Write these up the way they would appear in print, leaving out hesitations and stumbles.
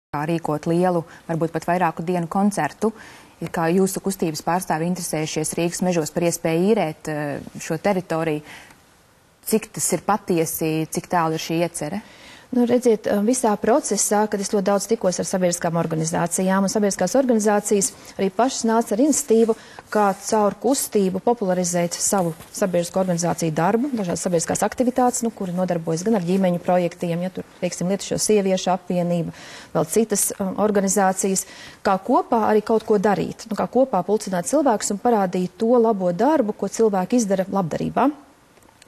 rīkot lielu, varbūt pat vairāku dienu koncertu. Ir kā jūsu kustības pārstāvi interesējušies Rīgas mežos par iespēju īrēt šo teritoriju. Cik tas ir patiesi, cik tālu ir šī iecere? Nu, redziet, visā procesā, kad es ļoti daudz tikos ar sabiedriskām organizācijām, un sabiedriskās organizācijas arī pašas nāca ar iniciatīvu, kā caur kustību popularizēt savu sabiedrisko organizāciju darbu, dažādas sabiedriskās aktivitātes, kuri nodarbojas gan ar ģimeņu projektiem, ja tur, teiksim, Lietušo sieviešu apvienība, vēl citas organizācijas, kā kopā arī kaut ko darīt, kā kopā pulcināt cilvēkus un parādīt to labo darbu, ko cilvēki izdara labdarībā.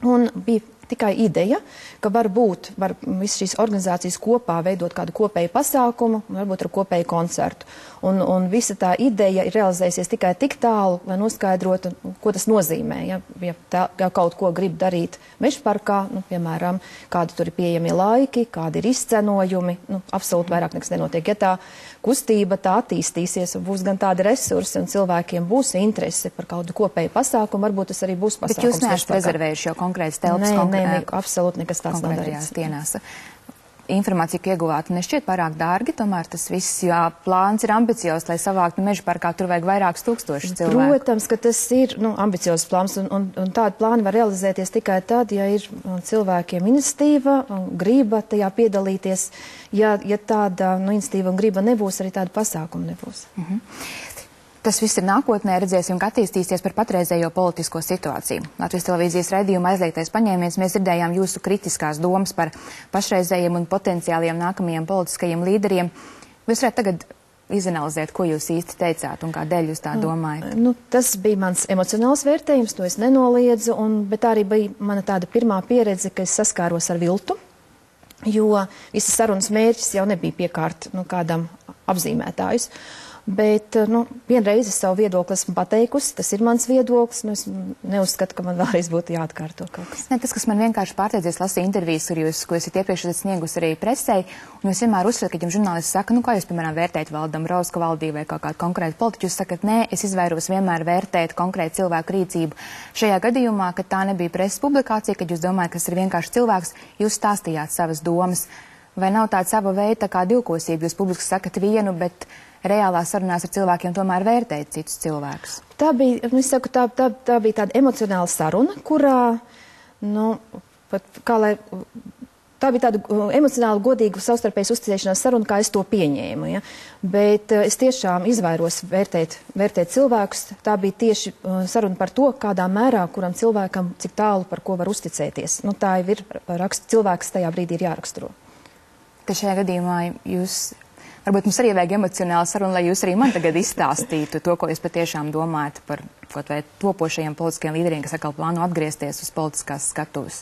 Un bija tikai ideja, ka var visas šīs organizācijas kopā veidot kādu kopēju pasākumu, varbūt ar kopēju koncertu. Un visa tā ideja ir realizējusies tikai tik tālu, lai noskaidrotu, ko tas nozīmē. Ja kaut ko grib darīt mežparkā, piemēram, kādi tur ir pieejamie laiki, kādi ir izcenojumi, absolūti vairāk nekas nenotiek. Ja tā kustība tā attīstīsies un būs gan tādi resursi un cilvēkiem būs interese par kādu kopēju pasākumu, varbūt tas arī būs pasākums. Bet jūs neesat rezervējuši jau konkrētas telpas? Nē, absolūti nekas tāds nav darīts. Dienās. Informācija, ko ieguvāt, nešķiet pārāk dārgi, tomēr tas viss, jo plāns ir ambiciozs, lai savāktu meža parkā, tur vajag vairākus tūkstošus cilvēku. Protams, ka tas ir ambiciozs plāns, un tādi plāni var realizēties tikai tad, ja ir cilvēkiem iniciatīva, grība tajā piedalīties. Ja tāda iniciatīva un grība nebūs, arī tāda pasākuma nebūs. Tas viss ir nākotnē, redzēsim, ka attīstīsies par patreizējo politisko situāciju. Latvijas televīzijas raidījuma aizliegtais paņēmiens mēs dzirdējām jūsu kritiskās domas par pašreizējiem un potenciāliem nākamajiem politiskajiem līderiem. Jūs varētu tagad izanalizēt, ko jūs īsti teicāt un kādēļ jūs tā domājat? Tas bija mans emocionāls vērtējums, to es nenoliedzu, bet arī bija mana tāda pirmā pieredze, ka es saskāros ar viltu, jo visas sarunas mērķis jau nebija piekārt kādam apzīmētājus. Bet vienreiz es savu viedokli esmu pateikusi, tas ir mans viedoklis, es neuzskatu, ka man vēlreiz būtu jāatkārto kaut kas. Ne, tas, kas man vienkārši pārsteidzies, lasīja intervijas, ko esat iepriekš sniegusi arī presē, un jūs vienmēr uzsverat, ka jums žurnālisti saka, kā jūs, piemēram, vērtējat Valda Dombrovska valdību vai kaut kādu konkrētu politiķu, jūs sakat, nē, es izvairos vienmēr vērtēt konkrētu cilvēku rīcību. Šajā gadījumā, kad tā nebija preses publikācija, kad jūs domājat, kas ir vienkārši cilvēks, jūs stāstījāt savas domas. Vai nav tāda sava veida kā divkosība, jūs publiski sakat vienu, bet reālās sarunās ar cilvēkiem tomēr vērtēt citus cilvēkus? Tā bija, tā bija tāda emocionāla saruna, kurā, tā bija tāda emocionāli godīga savstarpējas uzticēšanās saruna, kā es to pieņēmu. Ja? Bet es tiešām izvairos vērtēt cilvēkus. Tā bija tieši saruna par to, kādā mērā, kuram cilvēkam, cik tālu par ko var uzticēties. Tā jau ir cilvēks tajā brīdī ir jāraksturo. Te šajā gadījumā varbūt mums arī vajag emocionālu sarunu, lai jūs arī man tagad izstāstītu to, ko jūs patiešām domājat par kaut vai topošajiem politiskajiem līderiem, kas atkal plāno atgriezties uz politiskās skatuves.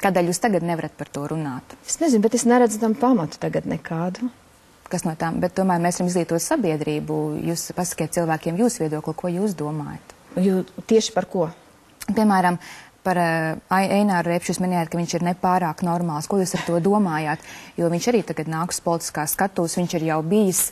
Kādēļ jūs tagad nevarat par to runāt? Es nezinu, bet es neredzu tam pamatu tagad nekādu. Kas no tām? Bet tomēr mēs varam izglītot sabiedrību. Jūs pasakiet cilvēkiem jūsu viedokli, ko jūs domājat? Tieši par ko? Piemēram, par Eināru Repšu jūs minējāt, ka viņš ir nepārāk normāls. Ko jūs ar to domājāt? Jo viņš arī tagad nāk uz politiskās skatuves, viņš ir jau bijis.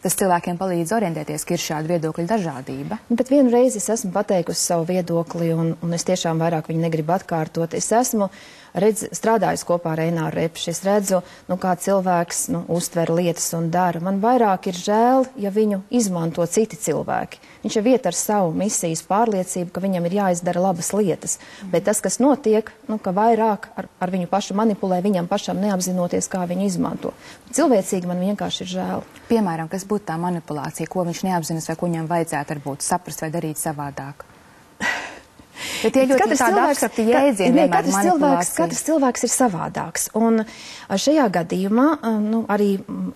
Tas cilvēkiem palīdz orientēties, ka ir šāda viedokļa dažādība. Bet vienu reizi es esmu pateikusi savu viedokli, un es tiešām vairāk viņu negribu atkārtot. Es esmu strādājusi kopā ar Eināru Repšu. Es redzu, kā cilvēks uztver lietas un dara. Man vairāk ir žēl, ja viņu izmanto citi cilvēki. Viņš jau iet ar savu misijas pārliecību, ka viņam ir jāizdara labas lietas. Bet tas, kas notiek, ka vairāk ar viņu pašu manipulē, viņam pašam neapzinoties, kā viņu izmanto. Cilvēcīgi man vienkārši ir žēl. Piemēram, kas būtu tā manipulācija, ko viņš neapzinas vai ko viņam vajadzētu varbūt saprast vai darīt savādāk? Bet tie ļoti tāda abstrakta jēdziena vienmēr manipulācija. Katrs cilvēks ir savādāks. Un šajā gadījumā, arī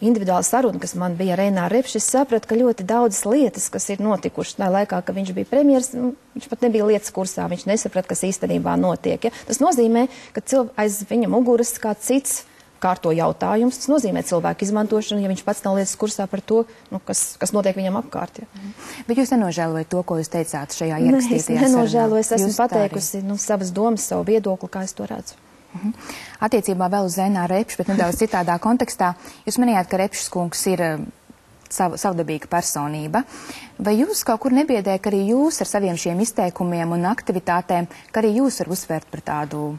individuāla saruna, kas man bija ar Eināru Repšu, es sapratu, ka ļoti daudzas lietas, kas ir notikušas tā laikā, ka viņš bija premjers, viņš pat nebija lietas kursā, viņš nesaprata, kas īstenībā notiek. Ja? Tas nozīmē, ka aiz viņa muguras kāds cits kārto jautājums. Tas nozīmē cilvēku izmantošanu, ja viņš pats nav lietas kursā par to, kas notiek viņam apkārt. Ja. Bet jūs nenožēlojat to, ko jūs teicāt šajā ierakstītajā sarunā? Es nenožēloju, es esmu pateikusi savas domas, savu viedokli, kā es to redzu. Attiecībā vēl uz Eināru Repšu, bet nedaudz citādā kontekstā. Jūs minējāt, ka Repšs kungs ir savdabīga personība. Vai jūs kaut kur nebiedē, ka arī jūs ar saviem šiem izteikumiem un aktivitātēm, ka arī jūs var uzsvērt par tādu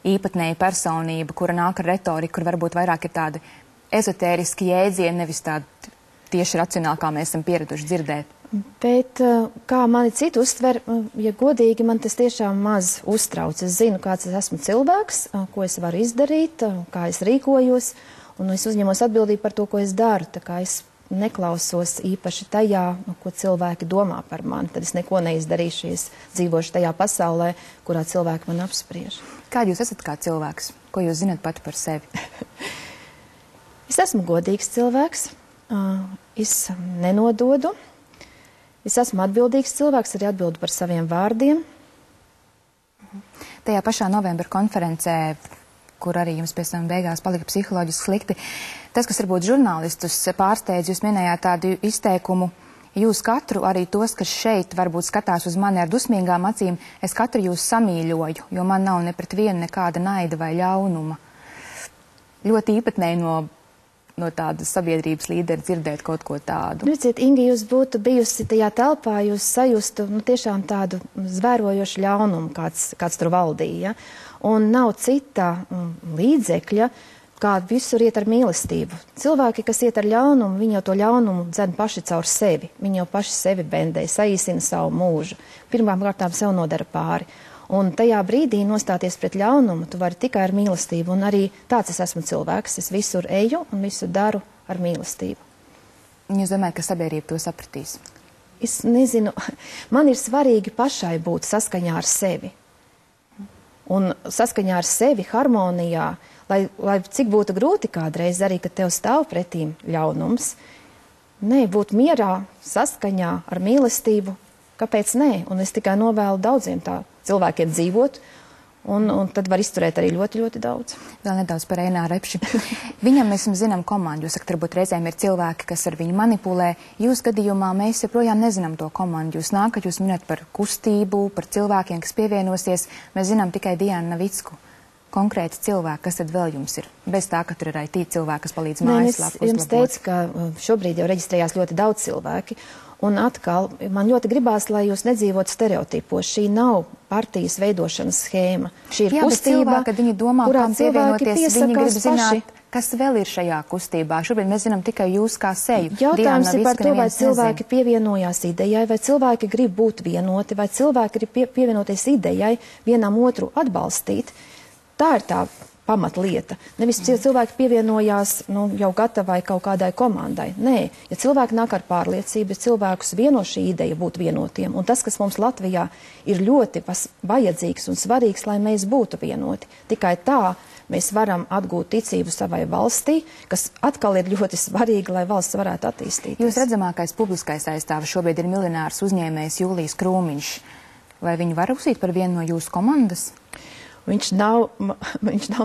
īpatnēju personību, kura nāk ar retoriku, kur varbūt vairāk ir tādi ezotēriski jēdzieni, nevis tādi tieši racionāli, kā mēs esam pieraduši dzirdēt. Bet kā mani citi uztver, ja godīgi, man tas tiešām maz uztrauc. Es zinu, kāds es esmu cilvēks, ko es varu izdarīt, kā es rīkojos, un es uzņemos atbildību par to, ko es daru. Tā kā es neklausos īpaši tajā, ko cilvēki domā par mani, tad es neko neizdarīšu, es dzīvošu tajā pasaulē, kurā cilvēki man apspriež. Kāda jūs esat kā cilvēks? Ko jūs zināt pati par sevi? Es esmu godīgs cilvēks, es nenododu. Es esmu atbildīgs cilvēks, arī atbildu par saviem vārdiem. Tajā pašā novembra konferencē, kur arī jums pēc tam beigās palika psiholoģiski slikti, tas, kas varbūt žurnālistus pārsteidz, jūs minējāt tādu izteikumu, jūs katru, arī tos, kas šeit varbūt skatās uz mani ar dusmīgām acīm, es katru jūs samīļoju, jo man nav ne pret vienu nekāda naida vai ļaunuma. Ļoti īpatnēji no tādas sabiedrības līderi dzirdēt kaut ko tādu. Redziet, Inga, jūs būtu bijusi tajā telpā, jūs sajustu tiešām tādu zvērojošu ļaunumu, kāds tur valdīja. Un nav cita līdzekļa, kā visur iet ar mīlestību. Cilvēki, kas iet ar ļaunumu, viņi jau to ļaunumu dzen paši caur sevi. Viņi jau paši sevi bendē, saīsina savu mūžu. Pirmām kārtām sev nodara pāri. Un tajā brīdī nostāties pret ļaunumu, tu vari tikai ar mīlestību. Un arī tāds es esmu cilvēks. Es visur eju un visu daru ar mīlestību. Jūs domājat, ka sabiedrība to sapratīs? Es nezinu. Man ir svarīgi pašai būt saskaņā ar sevi. Un saskaņā ar sevi, harmonijā, lai cik būtu grūti kādreiz arī, kad tev stāv pretīm ļaunums, būt mierā, saskaņā ar mīlestību. Kāpēc nē? Un es tikai novēlu daudziem tā cilvēkiem dzīvot, un tad var izturēt arī ļoti, ļoti daudz. Vēl nedaudz par Eināru Repši. Viņam mēs zinām komandu. Jūs sakat, varbūt reizēm ir cilvēki, kas ar viņu manipulē. Jūs gadījumā mēs joprojām nezinām to komandu. Jūs nākat, jūs minat par kustību, par cilvēkiem, kas pievienosies. Mēs zinām tikai Diānu Navicku. Konkrēti cilvēki, kas tad vēl jums ir? Bez tā, ka tur ir IT cilvēki, kas palīdz mājaslapu uzlabot. Jums teicu, ka šobrīd jau reģistrējās ļoti daudz cilvēki. Un atkal, man ļoti gribās, lai jūs nedzīvot stereotipos. Šī nav partijas veidošanas schēma. Šī ir kustība, kad viņi domā, kurā kam pievienoties, viņi grib zināt, paši. Kas vēl ir šajā kustībā. Šobrīd mēs zinām tikai jūs kā seju. Jautājums ir par to, vai cilvēki pievienojās idejai, vai cilvēki grib būt vienoti, vai cilvēki grib pievienoties idejai, vienam otru atbalstīt. Tā ir tā pamatlieta. Nevis cilvēki pievienojās jau gatavai kaut kādai komandai. Nē, ja cilvēki nāk ar pārliecību, ja cilvēkus vieno šī ideja būt vienotiem, un tas, kas mums Latvijā ir ļoti vajadzīgs un svarīgs, lai mēs būtu vienoti. Tikai tā mēs varam atgūt ticību savai valstī, kas atkal ir ļoti svarīgi, lai valsts varētu attīstīties. Jūs redzamākais publiskais aizstāvis šobrīd ir miljonārs uzņēmējs Jūlijs Krūmiņš. Vai viņu var uzsīt par vienu no jūsu komandas? Viņš nav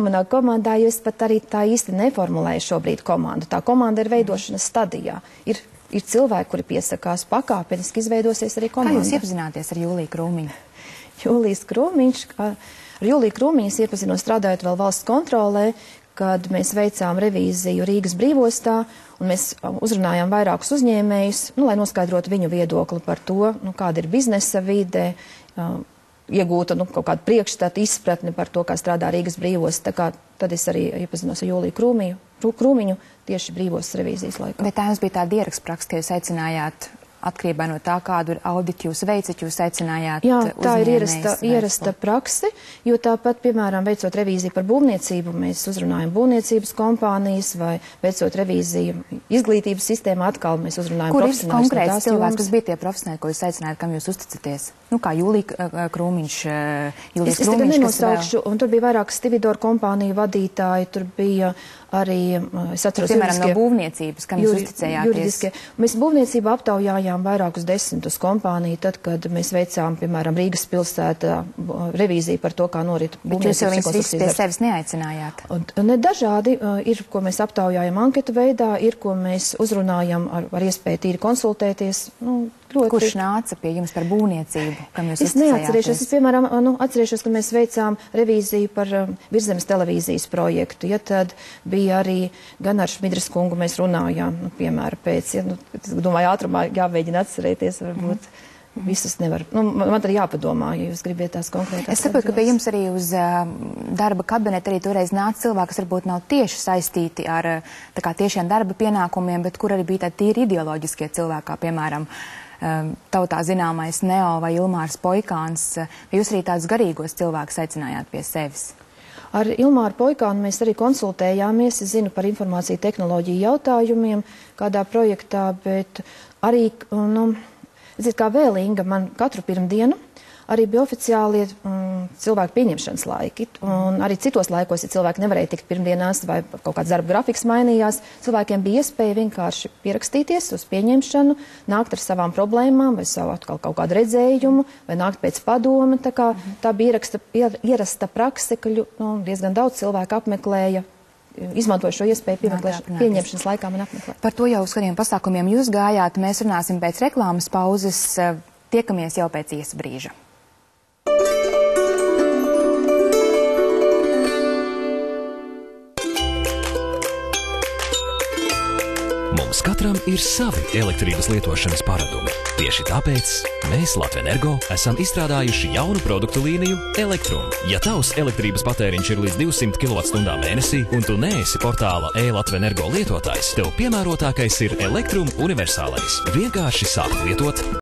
manā komandā, jo es pat arī tā īsti neformulēju šobrīd komandu. Tā komanda ir veidošanas stadijā. Ir cilvēki, kuri piesakās pakāpeniski, izveidosies arī komanda. Kā jūs iepazināties ar Jūliju Krūmiņu? Jūlijs Krūmiņš, ar Jūliju Krūmiņu es iepazinos strādājot vēl valsts kontrolē, kad mēs veicām revīziju Rīgas brīvostā, un mēs uzrunājām vairākus uzņēmējus, lai noskaidrotu viņu viedokli par to, kāda ir biznesa vide, iegūta kaut kādu priekšstatu, izpratni par to, kā strādā Rīgas brīvos. Tad es arī iepazinos ar Jūliju Krūmiņu tieši brīvos revīzijas laikā. Bet tā jums bija tāda ierakstpraksa, ka jūs aicinājāt, atkarībā no tā, kādu auditu jūs veicat, jūs aicinājāt uzņēmējus? Jā, tā ir ierasta prakse, jo tāpat, piemēram, veicot revīziju par būvniecību, mēs uzrunājam būvniecības kompānijas vai veicot revīziju izglītības sistēmā, atkal mēs uzrunājam profesionāļus. Kur ir konkrēts cilvēks, kas bija tie profesionāļi, ko jūs aicinājāt, kam jūs uzticaties? Kā Jūlija Krūmiņš, Jūlijas Krūmiņš, es tagad nenosaukšu, un tur bija vairāk Stividoru kompāniju vadītāji, tur bija arī, es atceros, piemēram, no būvniecības, kam jūs uzticējāties? Mēs būvniecībā aptaujājām vairākus desmitus kompāniju, tad, kad mēs veicām, piemēram, Rīgas pilsētā revīziju par to, kā norit būvniecības. Bet jūs jau viņus visus pie sevis neaicinājāt? Dažādi ir, ko mēs aptaujājam anketu veidā, ir, ko mēs uzrunājam ar iespēju tīri konsultēties. Kurš nāca pie jums par būvniecību, kam jūs uzticējāties? Es neatcerēšos. Es, piemēram, atcerēšos, ka mēs veicām revīziju par Virszemes televīzijas projektu. Ja tad bija arī gan ar Šmidras kungu mēs runājām, piemēram, pēc, es domāju, ātrumā jāmēģina atcerēties, varbūt. visas nevar. Nu, man arī jāpadomā, ja jūs gribiet tās konkrētās. Es saprotu, ka pie jums arī uz darba kabineta arī toreiz nāca cilvēki, kas varbūt nav tieši saistīti ar tā kā tiešiem darba pienākumiem, bet kur arī bija tādi tīri ideoloģiskie cilvēki, kā piemēram tautā zināmais Neo vai Ilmārs Poikāns. Vai jūs arī tādus garīgos cilvēkus aicinājāt pie sevis? Ar Ilmāru Poikānu mēs arī konsultējāmies, es zinu par informāciju tehnoloģiju jautājumiem kādā projektā, bet arī, kā vēl Inga, man katru pirmdienu arī bija oficiālie cilvēku pieņemšanas laiki, un arī citos laikos, ja cilvēki nevarēja tikt pirmdienās vai kaut kāds darba grafiks mainījās, cilvēkiem bija iespēja vienkārši pierakstīties uz pieņemšanu, nākt ar savām problēmām vai savu atkal kaut kādu redzējumu, vai nākt pēc padoma, tā bija ierasta prakse, ka diezgan daudz cilvēku apmeklēja, izmantoja šo iespēju pieņemšanas laikā man apmeklēt. Par to jau uz kādiem pasākumiem jūs gājāt, mēs runāsim pēc reklāmas pauzes, tiekamies jau pēc īsa brīža. Mums katram ir savi elektrības lietošanas paradumi. Tieši tāpēc mēs Latvenergo esam izstrādājuši jaunu produktu līniju Elektrum. Ja tavs elektrības patēriņš ir līdz 200 kWh mēnesī un tu neesi portāla e-Latvenergo lietotājs, tev piemērotākais ir Elektrum universālais. Vienkārši sāk lietot